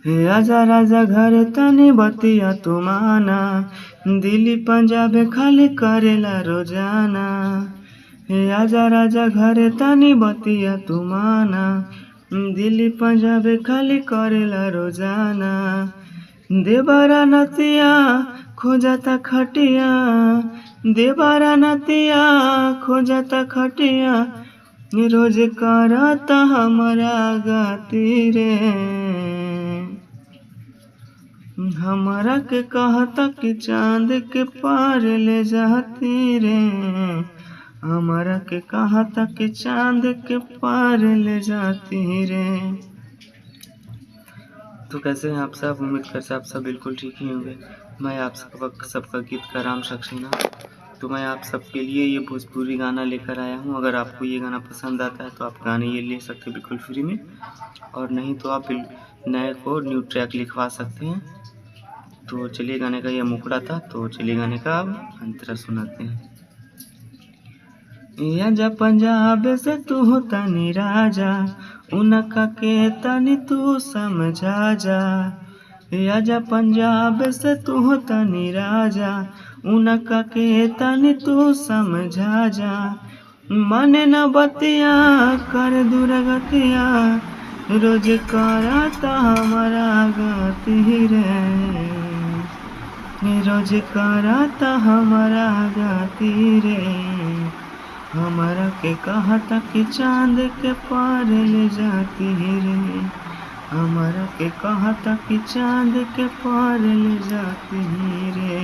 हे आजा राजा घर तनी बतिया तू माना, दिल्ली पंजाब खाली करेला रोजाना। हे आजा राजा घर तनी बतिया तू माना, दिल्ली पंजाब खाली करेला रोजाना। देवरा नतिया खोजता खटिया, देवरा नतिया खोजता खटिया, रोज करता हमरा गति रे। हमरा के कहता कि चांद के पार ले जाती रे, हमरा के कहता कि चांद के पार ले जाती रे। तो कैसे हैं आप सब? उम्मीद करते आप सब बिल्कुल ठीक ही होंगे। मैं आप सबका गीतकार राम सक्सेना। तो मैं आप सबके लिए ये भोजपुरी गाना लेकर आया हूँ। अगर आपको ये गाना पसंद आता है तो आप गाने ये ले सकते हैं बिल्कुल फ्री में, और नहीं तो आप नए को न्यू ट्रैक लिखवा सकते हैं। तो चलिए, गाने का ये मुखड़ा था, तो चलिए गाने का अब अंतरा सुनाते हैं। आजा पंजाब से तू तनी राजा, उनका के तनी तू समझा जा। आजा पंजाब से तू तनी राजा, उनका के तनी तू समझा जा। मन न बतिया कर दुर्गतिया, रोज करता हमारा गति रे, रोज करता हमारा गति रे। हमारा के कहता कि चांद के पार ले जाती रे, हमारा के कहता कि चांद के पार ले जाती रे।